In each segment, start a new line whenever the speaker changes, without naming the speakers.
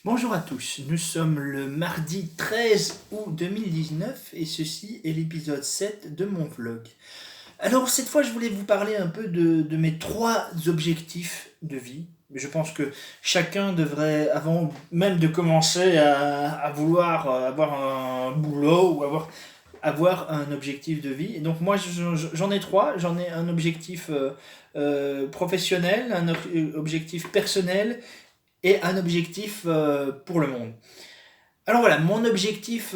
Bonjour à tous, nous sommes le mardi 13 août 2019 et ceci est l'épisode 7 de mon vlog. Alors cette fois je voulais vous parler un peu de mes trois objectifs de vie. Je pense que chacun devrait, avant même de commencer à vouloir avoir un boulot ou avoir un objectif de vie. Et donc moi j'en ai trois, j'en ai un objectif professionnel, un objectif personnel et un objectif pour le monde. Alors voilà, mon objectif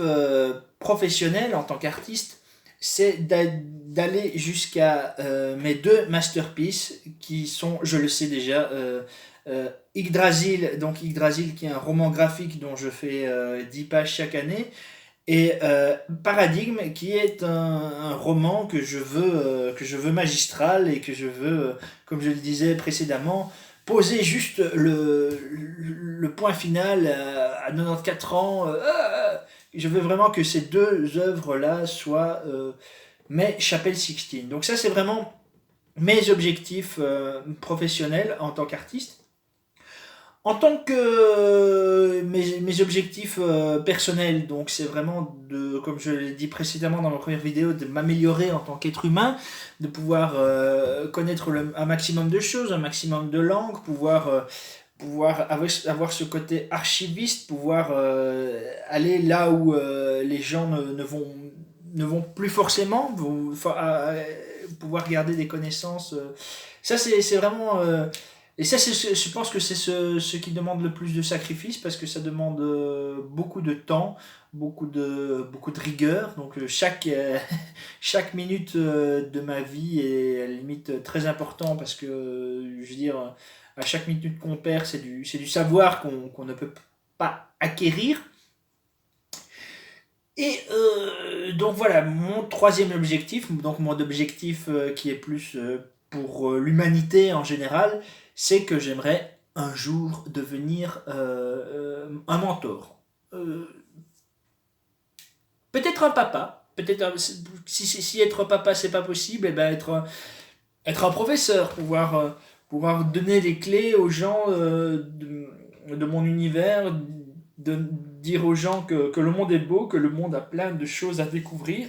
professionnel en tant qu'artiste, c'est d'aller jusqu'à mes deux masterpieces qui sont, je le sais déjà, Yggdrasil, donc Yggdrasil qui est un roman graphique dont je fais 10 pages chaque année, et Paradigme qui est un roman que je veux magistral et que je veux, comme je le disais précédemment, poser juste le point final à 94 ans. Je veux vraiment que ces deux œuvres-là soient mes chapelles Sixtine. Donc ça, c'est vraiment mes objectifs professionnels en tant qu'artiste. En tant que mes objectifs personnels, donc c'est vraiment de, comme je l'ai dit précédemment dans ma première vidéo, de m'améliorer en tant qu'être humain, de pouvoir connaître un maximum de choses, un maximum de langues, pouvoir avoir ce côté archiviste, pouvoir aller là où les gens ne vont plus forcément, pouvoir garder des connaissances. Ça, c'est vraiment. Et ça, je pense que c'est ce qui demande le plus de sacrifices parce que ça demande beaucoup de temps, beaucoup de rigueur. Donc chaque minute de ma vie est à la limite très important parce que, je veux dire, à chaque minute qu'on perd, c'est du savoir qu'on ne peut pas acquérir. Et donc voilà, mon troisième objectif, donc mon objectif qui est plus pour l'humanité en général, c'est que j'aimerais un jour devenir un mentor. Euh, Peut-être un papa, peut-être si être papa c'est pas possible, et ben être un professeur, pouvoir donner les clés aux gens de mon univers, de dire aux gens que le monde est beau, que le monde a plein de choses à découvrir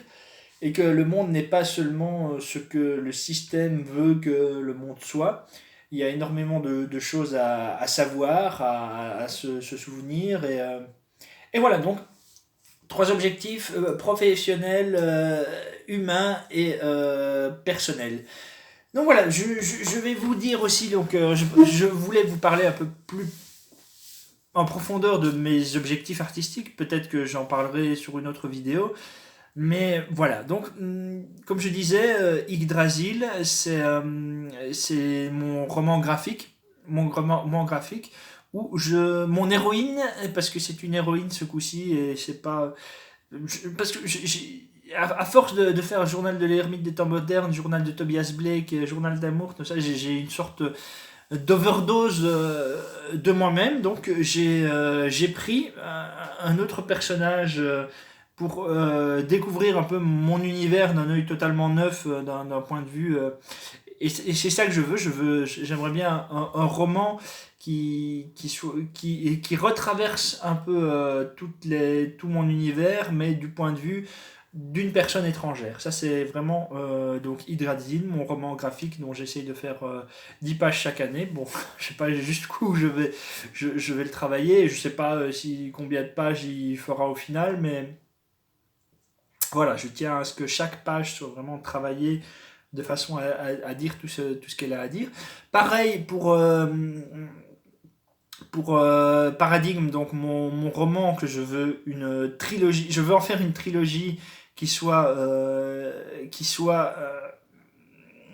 et que le monde n'est pas seulement ce que le système veut que le monde soit. Il y a énormément de choses à savoir, à se souvenir. Et voilà, donc trois objectifs professionnels, humains et personnels. Donc voilà, je vais vous dire aussi, donc je voulais vous parler un peu plus en profondeur de mes objectifs artistiques. Peut-être que j'en parlerai sur une autre vidéo. Mais voilà, donc comme je disais, Yggdrasil, c'est mon roman graphique, roman graphique où mon héroïne, parce que c'est une héroïne ce coup-ci, et c'est pas, parce que à force de faire Journal de l'ermite des temps modernes, Journal de Tobias Blake, Journal d'amour, tout ça, j'ai une sorte d'overdose de moi-même. Donc j'ai pris un autre personnage pour découvrir un peu mon univers d'un œil totalement neuf, d'un point de vue. Et c'est ça que j'aimerais bien un roman qui retraverse un peu tout mon univers, mais du point de vue d'une personne étrangère. Ça, c'est vraiment donc Hydradzine, mon roman graphique dont j'essaye de faire 10 pages chaque année. Bon, je sais pas jusqu'où je vais le travailler. Je sais pas combien de pages il fera au final, mais voilà, je tiens à ce que chaque page soit vraiment travaillée de façon à dire tout ce qu'elle a à dire. Pareil pour Paradigme, donc mon roman que je veux une trilogie, je veux en faire une trilogie qui soit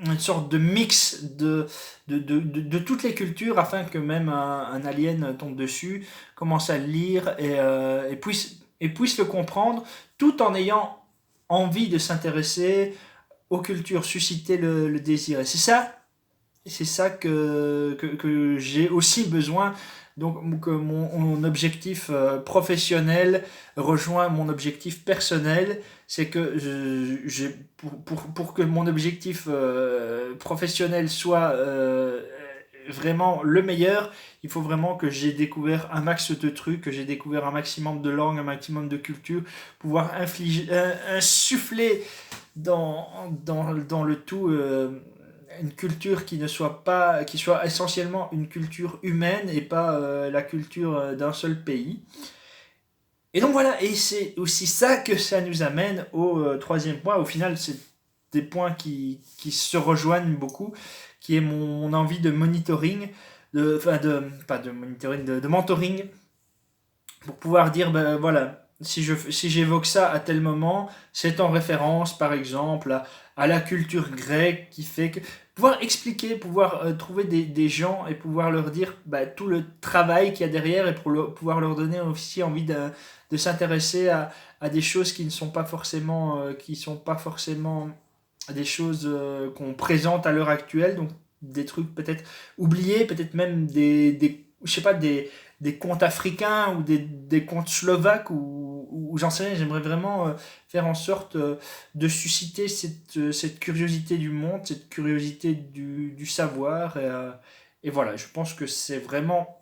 une sorte de mix de toutes les cultures afin que même un alien tombe dessus, commence à le lire et puisse le comprendre tout en ayant envie de s'intéresser aux cultures, susciter le désir. Et c'est ça que j'ai aussi besoin. Donc que mon objectif professionnel rejoint mon objectif personnel, c'est que pour que mon objectif professionnel soit vraiment le meilleur. Il faut vraiment que j'ai découvert un max de trucs, que j'ai découvert un maximum de langues, un maximum de cultures, pouvoir insuffler dans le tout une culture qui ne soit pas, qui soit essentiellement une culture humaine et pas la culture d'un seul pays. Et donc voilà, et c'est aussi ça que ça nous amène au troisième point. Au final, c'est des points qui se rejoignent beaucoup, qui est mon envie de monitoring, pas de monitoring, de mentoring, pour pouvoir dire, ben voilà, si j'évoque ça à tel moment, c'est en référence, par exemple, à la culture grecque qui fait que... Pouvoir expliquer, pouvoir trouver des gens et pouvoir leur dire bah, tout le travail qu'il y a derrière et pouvoir leur donner aussi envie de s'intéresser à des choses qui sont pas forcément des choses qu'on présente à l'heure actuelle, donc des trucs peut-être oubliés, peut-être même je sais pas, des contes africains ou des contes slovaques ou j'en sais rien, j'aimerais vraiment faire en sorte de susciter cette curiosité du monde, cette curiosité du savoir et voilà, je pense que c'est vraiment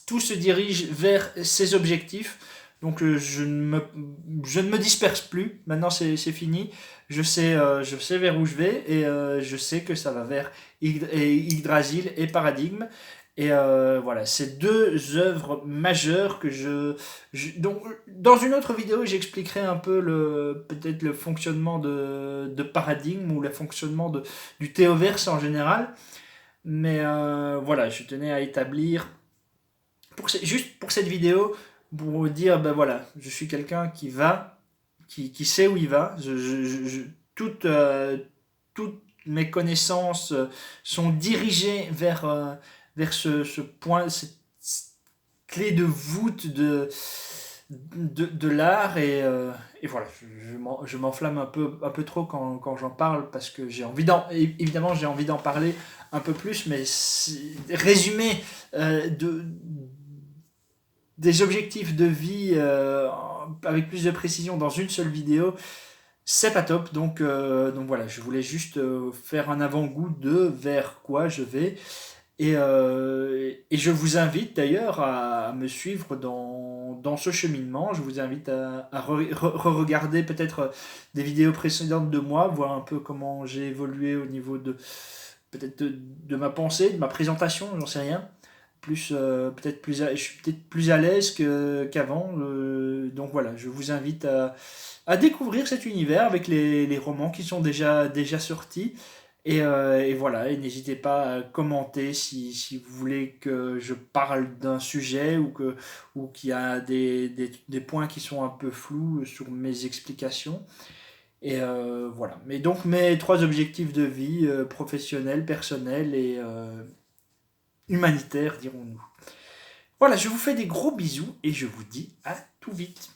tout se dirige vers ces objectifs. Donc je ne me disperse plus. Maintenant c'est fini. Je sais vers où je vais et je sais que ça va vers Yggdrasil et Paradigme. Et voilà, c'est deux œuvres majeures que donc, dans une autre vidéo, j'expliquerai un peu peut-être le fonctionnement de Paradigme ou le fonctionnement du Théoverse en général. Mais voilà, je tenais à établir juste pour cette vidéo, pour vous dire, ben voilà, je suis quelqu'un qui sait où il va. Toutes mes connaissances sont dirigées vers ce point, cette clé de voûte de l'art et voilà, je m'enflamme un peu trop quand j'en parle parce que évidemment j'ai envie d'en parler un peu plus, mais résumer des objectifs de vie avec plus de précision dans une seule vidéo, c'est pas top. Donc voilà, je voulais juste faire un avant-goût de vers quoi je vais. Et je vous invite d'ailleurs à me suivre dans ce cheminement. Je vous invite à re-regarder peut-être des vidéos précédentes de moi, voir un peu comment j'ai évolué au niveau peut-être de ma pensée, de ma présentation, j'en sais rien. Je suis peut-être plus à l'aise qu'avant. Donc voilà, je vous invite à découvrir cet univers avec les romans qui sont déjà sortis. Et voilà, et n'hésitez pas à commenter si vous voulez que je parle d'un sujet ou qu'il y a des points qui sont un peu flous sur mes explications. Et voilà. Mais donc mes trois objectifs de vie, professionnels, personnels et humanitaires, dirons-nous. Voilà, je vous fais des gros bisous et je vous dis à tout vite.